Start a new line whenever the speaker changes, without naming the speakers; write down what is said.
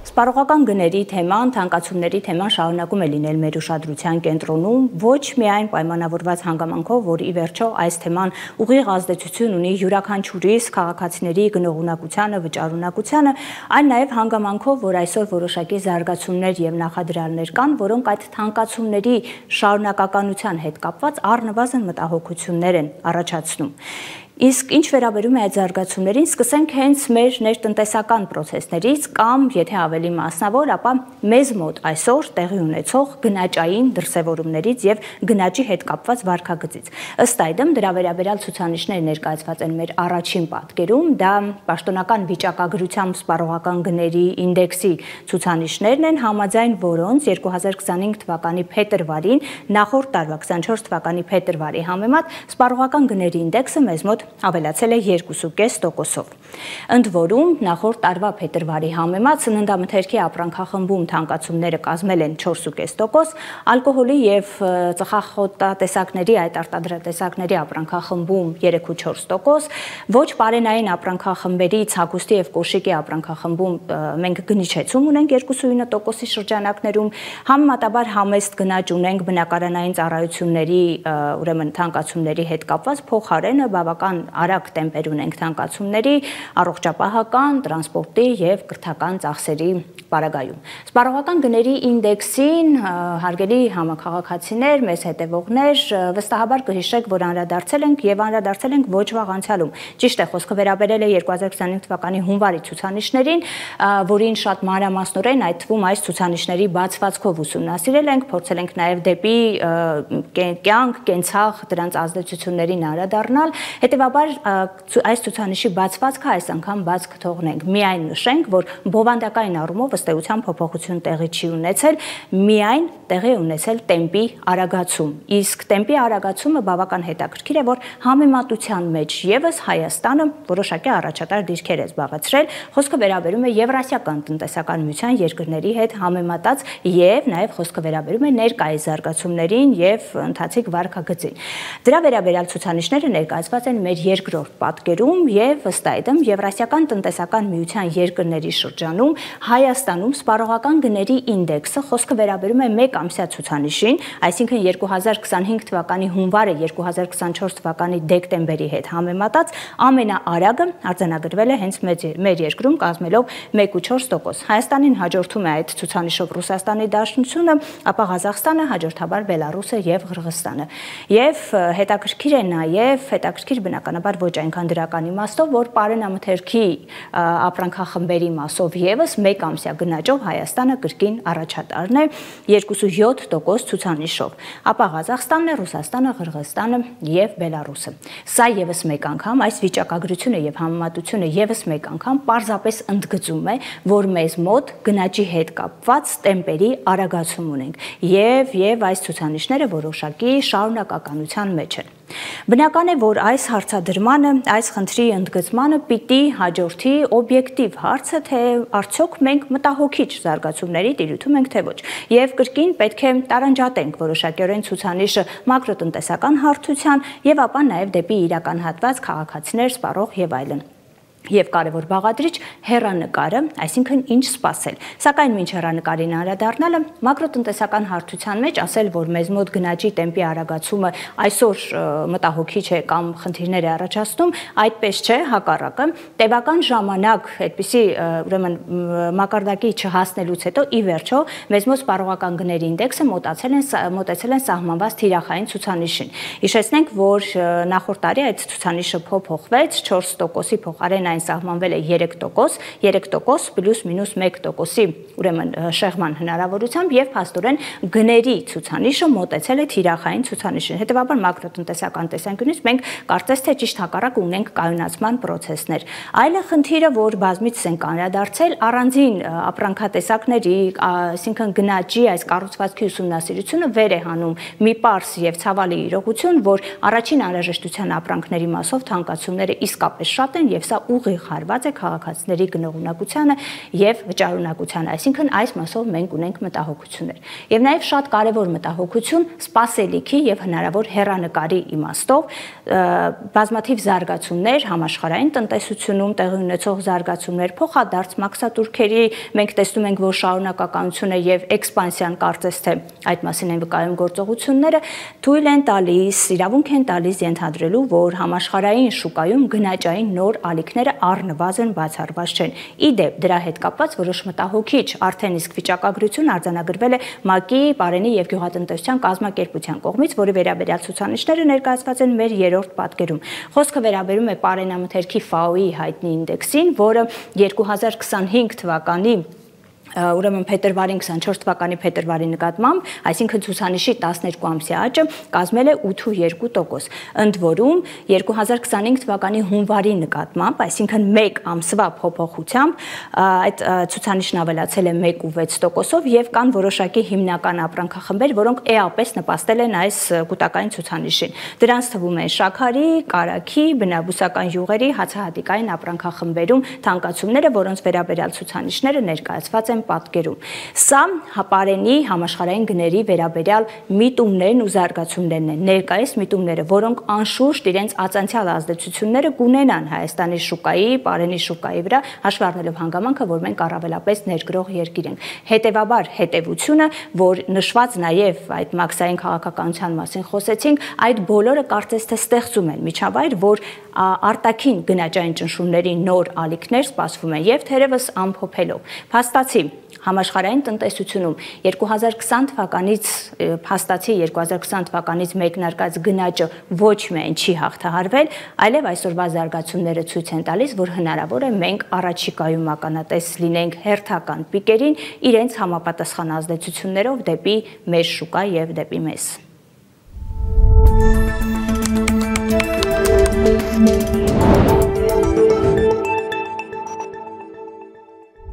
Սպառողական գների թեման, թանկացումների թեման շարունակում է լինել մեր ուշադրության կենտրոնում, ոչ միայն պայմանավորված հանգամանքով, որ ի վերջո այս թեման ուղիղ ազդեցություն ունի յուրաքանչյուրիս քաղաքացիների գնողունակությանը, վճարունակությանը, այլ նաև հանգամանքով, որ այսօր որոշակի զարգացումներ եւ նախադրյալներ կան, որոնք այդ թանկացումների շարունակականության հետ կապված առնվազն մտահոգություններ են առաջացնում։ Իսկ ինչ վերաբերում է այդ զարգացումներին, սկսենք հենց մեր ներտնտեսական պրոցեսներից կամ, եթե ավելի մասնավոր, ապա մեզ մոտ այսօր տեղի ունեցող գնաճային դրսևորումներից եւ գնաճի հետ կապված վարքագծից։ Ըստ այդմ դրա վերաբերյալ ցուցանիշներ ներկայացված են մեր առաջին պատկերում, դա պաշտոնական վիճակագրությամբ սպառողական գների ինդեքսի ցուցանիշներն են, համաձայն որոնց 2025 թվականի փետրվարին նախորդ տարվա 24 թվականի փետրվարի համեմատ սպառողական գների ինդեքսը մեզ մոտ ավելացել է 2.5%-ով։ Ընդ որում, նախորդ տարվա փետրվարի համեմատ սննդամթերքի ապրանքախմբում թանկացումները կազմել են 4.5%, ալկոհոլի եւ ծխախոտատեսակների այդ արտադրատեսակների ապրանքախմբում 3.4%, ոչ պարենային ապրանքախմբերից հագուստի եւ կոշիկի ապրանքախմբում մենք գնիչեցում ունենք 2.9%-ի շրջանակներում, համեմատաբար համեստ գնաճ ունենք բնակարանային ծառայությունների ուրեմն թանկացումների հետ կապված փոխարենը բավական արագ տեմպեր ունենք թանկացումների, առողջապահական, տրանսպորտի եւ կրթական ծախսերի պարագայում։ Սպառողական գների ինդեքսին, հարգելի համաքաղաքացիներ, մեզ հետևողներ, վստահաբար կհիշեք, որ անդրադարձել ենք ոչ վաղ անցյալում։ Ճիշտ է, խոսքը վերաբերել է 2025 թվականի հունվարի ցուցանիշներին, որին շատ մանրամասնորեն այդ թվում այս ցուցանիշների բացվածքով ուսումնասիրել ենք, փորձել ենք նաեւ դեպի կյանք, կենցաղ դրանց ազդեցություններին անդրադառնալ։ Հետևաբար այս ցուցանիշի բացվածքը այս անգամ բաց կթողնենք։ Միայն նշենք, որ բովանդակային առումով ըստ էության փոփոխություն տեղի չի ունեցել, միայն տեղի ունեցել տեմպի արագացում։ Իսկ տեմպի արագացումը բավական հետաքրքիր է, որ համեմատության մեջ եւս Հայաստանը որոշակի առաջատար դիրքեր է զբաղեցրել։ Խոսքը վերաբերում է Եվրասիական տնտեսական միության երկրների հետ համեմատած եւ նաեւ խոսքը վերաբերում է ներկայիս զարգացումներին եւ ընթացիկ վարքագծին։ Դրա վերաբերյալ ցուցանիշները ներկայացված են մեր երկրորդ պատկերում եւ ըստ այդմ Եվրասիական տնտեսական միության երկրների շրջանում Հայաստանում սպառողական գների ինդեքսը, խոսքը վերաբերում է մեկ ամսյա ցուցանիշին, այսինքն 2025 թվականի հունվարը 2024 թվականի դեկտեմբերի հետ համեմատած ամենաարագը արձանագրվել է հենց մեր երկրում կազմելով 1.4%։ Հայաստանին հաջորդում է այդ ցուցանիշով Ռուսաստանի Դաշնությունը, ապա Ղազախստանը, հաջորդաբար Բելարուսը եւ Ղրղստանը։ Եվ հետաքրքիր բնականաբար ոչ այնքան դրական իմաստով, որ պարենամթերքի ապրանքախմբերի մասով եւս մեկ ամսյա գնաճով Հայաստանը կրկին առաջատարն է 2.7% ցուցանիշով, ապա Ղազախստանն է, Ռուսաստանը, Ղրղստանը եւ Բելարուսը։ Սա եւս մեկ անգամ այս վիճակագրությունը եւ համեմատությունը եւս մեկ անգամ պարզապես ընդգծում է, որ մեզ մոտ գնաճի հետ կապված տեմպերի արագացում ունենք եւ այս ցուցանիշները որոշակի շարունակականության մեջ են։ Բնական է, որ այս հարցադրմանը, այս խնդրի ընդգծմանը պիտի հաջորդի օբյեկտիվ հարցը, թե արդյոք մենք մտահոգիչ զարգացումների տիրույթում ենք, թե ոչ։ Եվ կրկին պետք է տարանջատենք որոշակիորեն ցուցանիշը մակրոտնտեսական հարթության եւ ապա նաեւ դեպի իրական հատված քաղաքացիներ, սպառող եւ այլն։ Եվ կարևոր բաղադրիչ հեռանկարը, այսինքն ինչ սպասել։ Սակայն մինչ հեռանկարին անդրադառնալը մակրոտնտեսական հարթության մեջ ասել, որ մեզ մոտ գնաճի տեմպի արագացումը այսօր մտահոգիչ է կամ խնդիրներ է առաջացնում, այդպես չէ, հակառակը, տևական ժամանակ այդպիսի ուրեմն մակարդակի չհասնելուց հետո ի վերջո մեզ մոտ սպառողական գների ինդեքսը մոտեցել են սահմանված թիրախային ցուցանիշին։ Հիշեցնենք, որ նախորդ տարի այդ ցուցանիշը փոփոխվեց 4%-ի փոխարեն այն սահմանվել է 3%, 3% պլյուս մինուս 1%-ի ուրեմն շեղման հնարավորությամբ եւ փաստորեն գների ցուցանիշը մոտեցել է թիրախային ցուցանիշին։ Հետևաբար մակրոտնտեսական տեսանկյունից մենք կարծես թե ճիշտ հակառակ ունենք կայունացման պրոցեսներ։ Այլ խնդիրը, որ բազմիցս ենք անդրադարձել, առանձին ապրանքատեսակների, այսինքն գնաճի այս կառուցվածքի ուսումնասիրությունը վեր է հանում մի պարզ եւ ցավալի իրողություն, որ առաջին անհրաժեշտության ապրանքների մասով թանկացումները իսկապես շատ են եւ սա ուղիղ հարված է քաղաքացիների գնողունակությանը եւ վճարունակությանը, այսինքն այս մասով մենք ունենք մտահոգություններ։ Եվ նաեւ շատ կարեւոր մտահոգություն սպասելիքի եւ հնարավոր հեռանկարի իմաստով բազմաթիվ զարգացումներ համաշխարհային տնտեսությունում տեղի ունեցող զարգացումներ, փոխադարձ մաքսատուրքերի մենք տեսնում ենք, որ շարունակականություն է եւ էքսպանսիան կարծես թե այդ մասին են վկայում գործողությունները, թույլ են տալիս, իրավունք են տալիս ենթադրելու, որ համաշխարհային շուկայում գնաճային նոր ալիքները առնվազն բացառված չեն։ Իդեպ դրա հետ կապված որոշ մտահոգիչ արդեն իսկ վիճակագրություն արձանագրվել է ՄԱԿ-ի Պարենի եւ գյուղատնտեսության կազմակերպության կողմից, որի վերաբերյալ ցուցանիշները ներկայացված են մեր երրորդ պատկերում։ Խոսքը վերաբերում է Պարենամթերքի FAO-ի հայտնի ինդեքսին, որը 2025 թվականի ուրեմն փետրվարին 24 թվականի փետրվարի նկատմամբ, այսինքն ցուցանիշի 12 ամսյա աճը կազմել է 8.2%, ընդ որում 2025 թվականի հունվարի նկատմամբ, այսինքն 1 ամսվա փոփոխությամբ այդ ցուցանիշն ավելացել է 1.6%-ով եւ կան որոշակի հիմնական ապրանքախմբեր, որոնք էապես նպաստել են այս կൂട്ടակային ցուցանիշին։ Դրանց թվում են շաքարի, կարագի, բնաբուսական յուղերի, հացահատիկային ապրանքախմբերում թանկացումները, որոնց վերաբերյալ ցուցանիշները ներկայացված են պատկերում։ Սա Պարենի համաշխարհային գների վերաբերյալ միտումներն ու զարգացումներն են, ներկայիս միտումները, որոնք անշուշտ իրենց ածանցյալ ազդեցությունները կունենան Հայաստանի շուկայի, Պարենի շուկայի վրա, հաշվի առնելով հանգամանքը, որ մենք առավելապես ներգրող երկիր ենք։ Հետևաբար հետևությունը, որ նշված նաև այդ մաքսային քաղաքականության մասին խոսեցինք, այդ բոլորը կարծես թե ստեղծում են միջավայր, որ արտաքին գնաճային ճնշումների նոր ալիքներ սպասվում են եւ թերևս ամփոփելով։ Փաստացի համաշխարհային տնտեսությունում 2020 թվականից փաստացի 2020 թվականից մեկնարկած գնաճը ոչ միայն չի հաղթահարվել, այլև այսօրվա զարգացումները ցույց են տալիս, որ հնարավոր է մենք առաջիկայում ականատես լինենք հերթական պիկերին իրենց համապատասխան ազդեցություններով դեպի մեր շուկա եւ դեպի մեզ։